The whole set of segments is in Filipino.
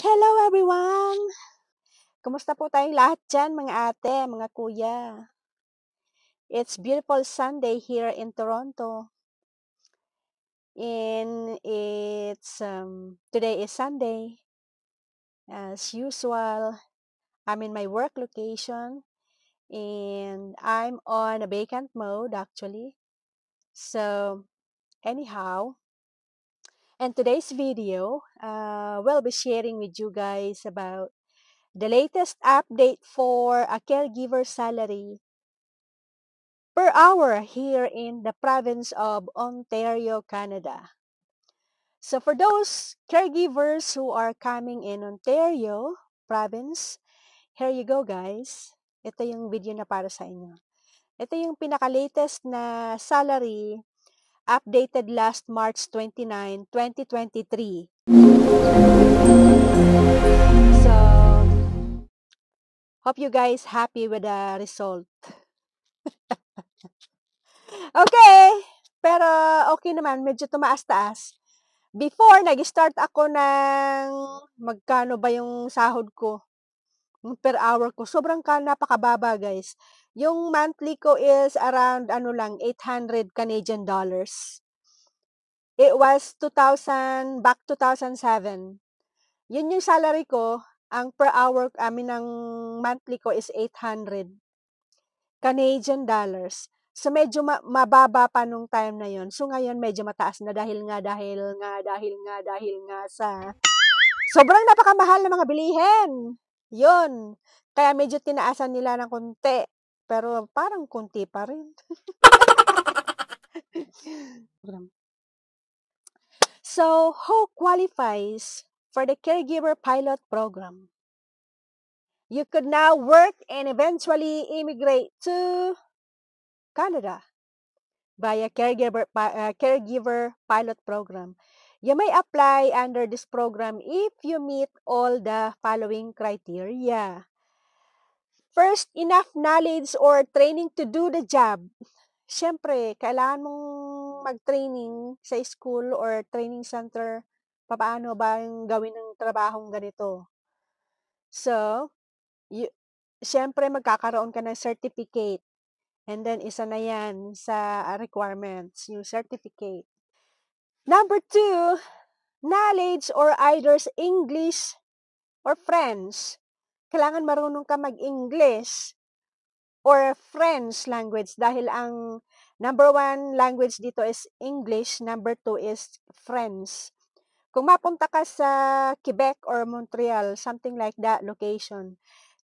Hello everyone! Kumusta po tayong lahat dyan, mga ate, mga kuya? It's beautiful Sunday here in Toronto. Today is Sunday. As usual, I'm in my work location and I'm on a vacant mode actually. So, anyhow, in today's video, we'll be sharing with you guys about the latest update for a caregiver salary per hour here in the province of Ontario, Canada. So for those caregivers who are coming in Ontario province, here you go guys. Ito yung video na para sa inyo. Ito yung pinaka-latest na salary updated last March 29, 2023. So, hope you guys happy with the result. Okay, pero okay naman, medyo tumaas-taas. Before, nag-start ako ng magkano ba yung sahod ko, yung per hour ko. Sobrang napakababa, guys. Yung monthly ko is around, 800 Canadian dollars. It was 2000, back 2007. Yun yung salary ko. Ang per hour, ng monthly ko is 800 Canadian dollars. So, medyo mababa pa nung time na yon. So, ngayon medyo mataas na dahil nga sa sobrang napakamahal ng mga bilihin. Yun. Kaya medyo tinaasan nila ng konti. Pero parang konti pa rin. So, who qualifies for the Caregiver Pilot Program? You could now work and eventually immigrate to Canada via Caregiver Pilot Program. You may apply under this program if you meet all the following criteria. First, enough knowledge or training to do the job. Siyempre, kailangan mong mag-training sa school or training center. Paano ba yung gawin ng trabahong ganito? So, siyempre magkakaroon ka ng certificate. And then, isa na yan sa requirements, yung certificate. Number 2, knowledge or either English or French. Kailangan marunong ka mag-English or French language dahil ang number 1 language dito is English, number 2 is French. Kung mapunta ka sa Quebec or Montreal, something like that location,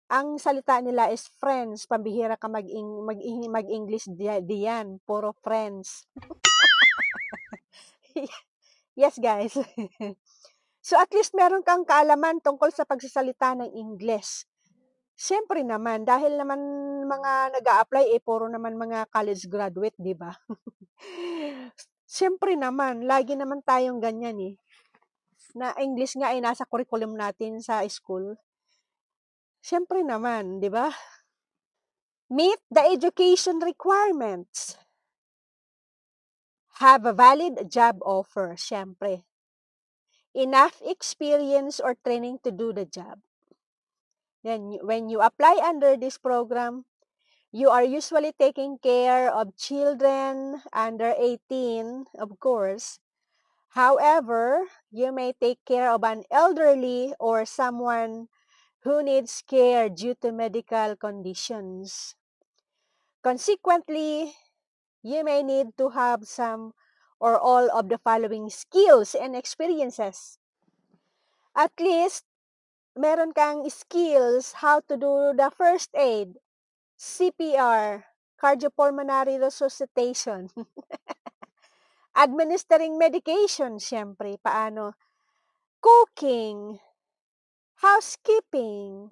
ang salita nila is French. Pambihira ka mag-English diyan, puro French. Yes, guys. So, at least meron kang kaalaman tungkol sa pagsasalita ng English. Siyempre naman, dahil naman mga nag-a-apply, puro naman mga college graduate, di ba? Siyempre naman, lagi naman tayong ganyan na English nga ay nasa curriculum natin sa school. Siyempre naman, di ba? Meet the education requirements. Have a valid job offer, siyempre. Enough experience or training to do the job. Then, when you apply under this program, you are usually taking care of children under 18, of course. However, you may take care of an elderly or someone who needs care due to medical conditions. Consequently, you may need to have some or all of the following skills and experiences. At least, meron kang skills how to do the first aid, CPR, cardiopulmonary resuscitation, administering medication, syempre, paano, cooking, housekeeping,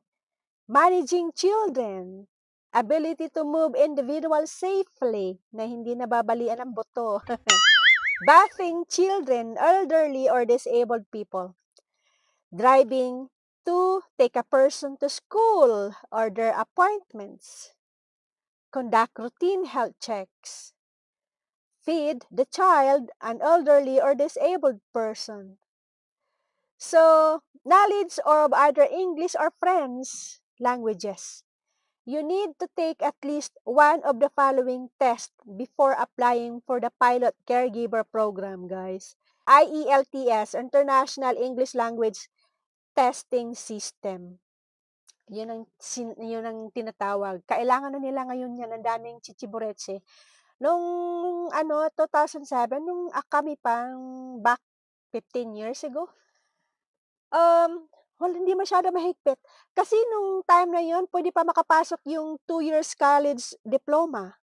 managing children, ability to move individuals safely na hindi nababalian ng buto, bathing children, elderly or disabled people, driving to take a person to school or their appointments, conduct routine health checks, feed the child, an elderly or disabled person. So, knowledge of other English or French languages. You need to take at least one of the following tests before applying for the pilot caregiver program, guys. IELTS, International English Language Testing System. Yun ang tinatawag. Kailangan na nila ngayon yan. Ang daming chichiburetse. Nung 2007, nung kami pang back 15 years ago, hindi masyado mahigpit. Kasi nung time na yun, pwede pa makapasok yung 2 years college diploma.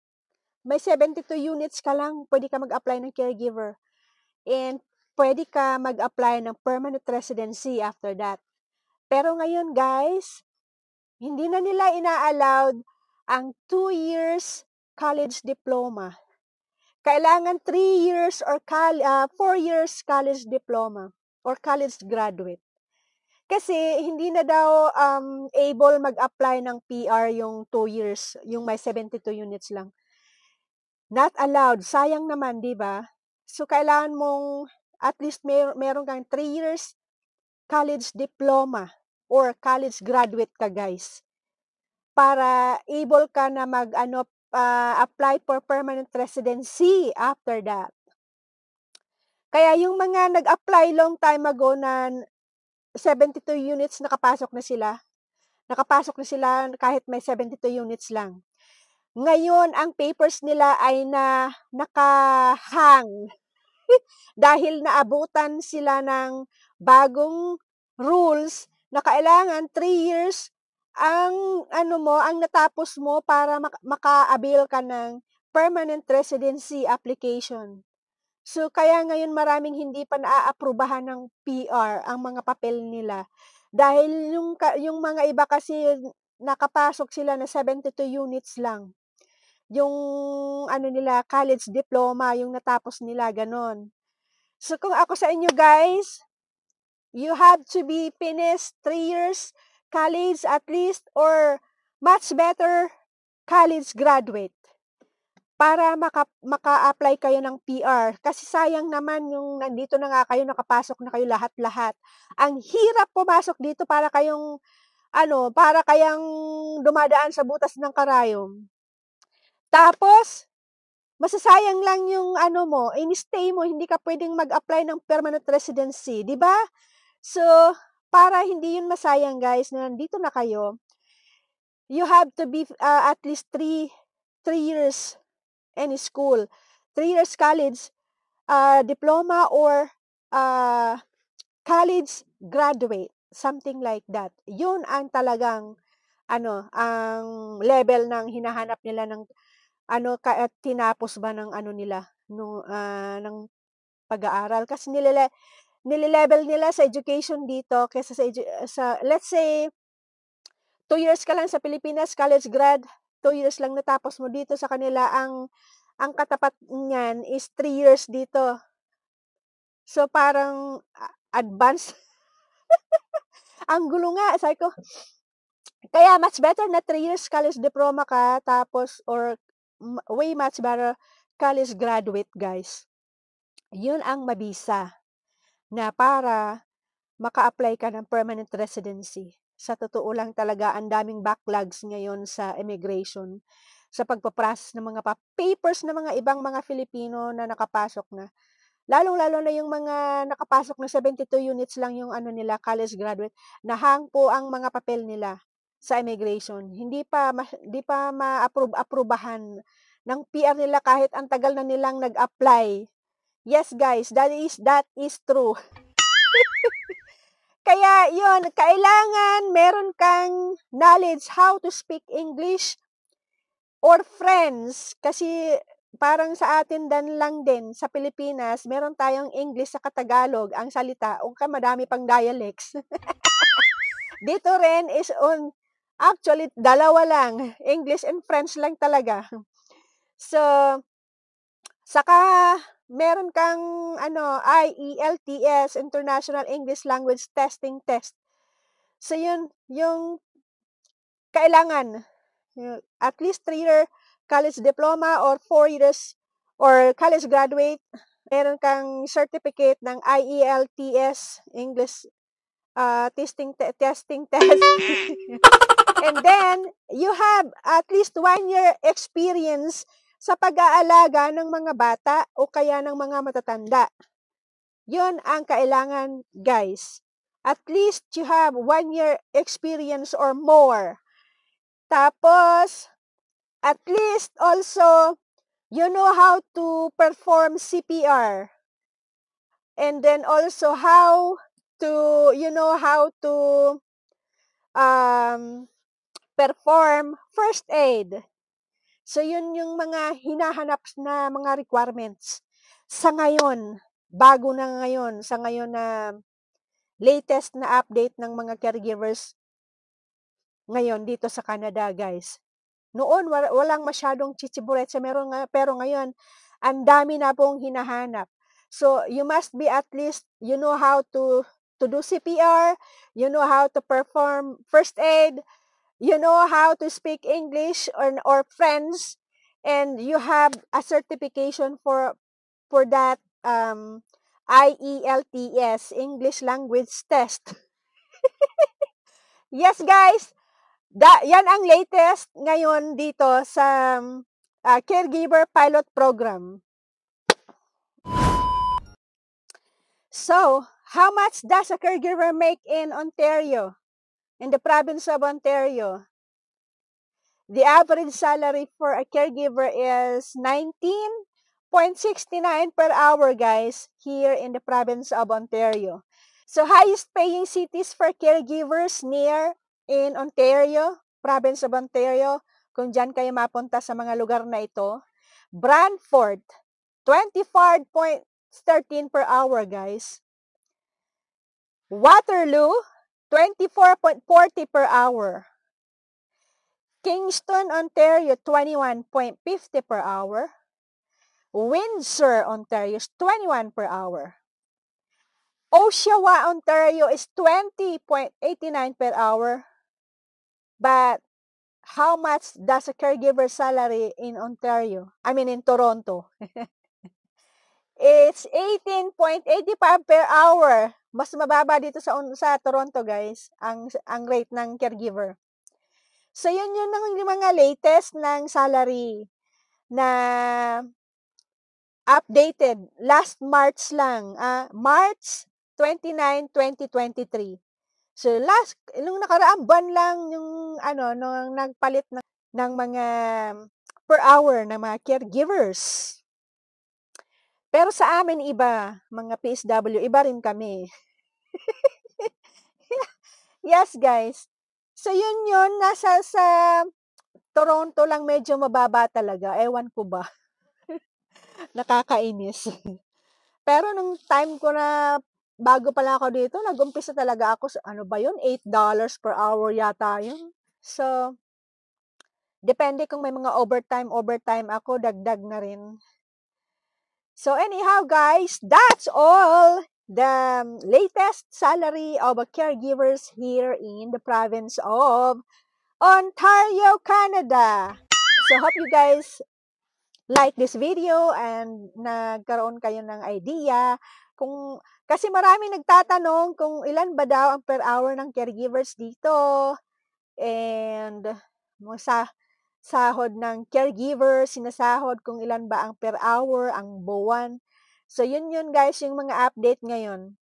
May 72 units ka lang, pwede ka mag-apply ng caregiver. And pwede ka mag-apply ng permanent residency after that. Pero ngayon, guys, hindi na nila ina-allowed ang 2 years college diploma. Kailangan 3 years or 4 years college diploma or college graduate. Kasi hindi na daw able mag-apply ng PR yung 2 years, yung may 72 units lang. Not allowed. Sayang naman, di ba? So, kailangan mong at least meron kang 3 years college diploma or college graduate ka, guys. Para able ka na apply for permanent residency after that. Kaya yung mga nag-apply long time ago na 72 units nakapasok na sila kahit may 72 units lang. Ngayon, ang papers nila ay nakahang dahil naabutan sila ng bagong rules na kailangan 3 years ang natapos mo para maka-avail ka ng permanent residency application. So, kaya ngayon maraming hindi pa naaaprubahan ng PR ang mga papel nila. Dahil yung mga iba kasi nakapasok sila na 72 units lang. Yung nila, college diploma, yung natapos nila, ganon. So, kung ako sa inyo guys, you have to be finished 3 years college at least or much better college graduate para maka-apply kayo ng PR. Kasi sayang naman yung nandito na nga kayo, nakapasok na kayo lahat-lahat. Ang hirap pumasok dito para kayong dumadaan sa butas ng karayom. Tapos, masasayang lang yung in-stay mo, hindi ka pwedeng mag-apply ng permanent residency, di ba? So, para hindi yun masayang guys, na nandito na kayo, you have to be at least 3 years any school, 3 years college diploma or college graduate, something like that. Yun ang talagang ang level ng hinahanap nila ng tinapos ba ng nila ng pag-aaral kasi nile-level nila sa education dito kaysa sa let's say 2 years ka lang sa Pilipinas, college grad, 2 years lang natapos mo dito sa kanila, ang katapat niyan is 3 years dito. So, parang advanced. Ang gulo nga, sabi ko. Kaya, much better na 3 years college diploma ka, tapos, or way much better, college graduate, guys. Yun ang mabisa na para maka-apply ka ng permanent residency. Sa totoo lang talaga, ang daming backlogs ngayon sa immigration, sa pagpaprocess ng mga papers ng mga ibang mga Filipino na nakapasok na. Lalong-lalo na yung mga nakapasok na 72 units lang yung nila, college graduate, nahang po ang mga papel nila sa immigration. Hindi pa ma-approve-approbahan ng PR nila kahit ang tagal na nilang nag-apply. Yes guys, that is true. Kaya yun, kailangan meron kang knowledge how to speak English or French. Kasi parang sa atin lang din, sa Pilipinas, meron tayong English sa Tagalog, ang salita, o madami pang dialects. Dito rin is actually, dalawa lang, English and French lang talaga. So, saka meron kang IELTS, International English Language Testing Test. So, yun, yung kailangan, at least 3-year college diploma or 4 years or college graduate, meron kang certificate ng IELTS, English testing test. And then, you have at least 1 year experience sa pag-aalaga ng mga bata o kaya ng mga matatanda. Yun ang kailangan, guys. At least you have 1 year experience or more. Tapos, at least also, you know how to perform CPR. And then also how to perform first aid. So, yun yung mga hinahanap na mga requirements sa ngayon, sa ngayon na latest na update ng mga caregivers ngayon dito sa Canada, guys. Noon, walang masyadong chichiburetsa, pero ngayon, ang dami na pong hinahanap. So, you must be at least, you know how to do CPR, you know how to perform first aid, you know how to speak English or French, and you have a certification for that IELTS, English Language Test. Yes, guys, yan ang latest ngayon dito sa Caregiver Pilot Program. So, how much does a caregiver make in Ontario, in the province of Ontario? The average salary for a caregiver is 19.69 per hour, guys, here in the province of Ontario. So, highest paying cities for caregivers near in Ontario, province of Ontario, kung dyan kayo mapunta sa mga lugar na ito. Brantford, 25.13 per hour, guys. Waterloo, 24.40 per hour. Kingston, Ontario, 21.50 per hour. Windsor, Ontario is 21 per hour. Oshawa, Ontario is 20.89 per hour. But how much does a caregiver salary in Ontario? I mean in Toronto. It's 18.85 per hour. Mas mababa dito sa Toronto, guys, ang rate ng caregiver. So, yun ang mga latest ng salary na updated last March lang, March 29, 2023. So, nung nakaraang buwan lang yung nung nagpalit ng mga per hour ng mga caregivers. Pero sa amin iba, mga PSW, iba rin kami. Yes, guys. So, yun, nasa sa Toronto lang medyo mababa talaga. Ewan ko ba. Nakakainis. Pero nung time ko na, bago pala ako dito, nag-umpisa talaga ako sa, ano ba yun? $8 per hour yata yun. So, depende kung may mga overtime ako, dagdag na rin. So, anyhow, guys, that's all the latest salary of caregivers here in the province of Ontario, Canada. So, hope you guys like this video and nagkaroon kayo ng idea kasi marami nagtatanong kung ilan ba daw ang per hour ng caregivers dito and sa sahod ng caregiver, sinasahod kung ilan ba ang per hour, ang buwan. So, yun guys, yung mga update ngayon.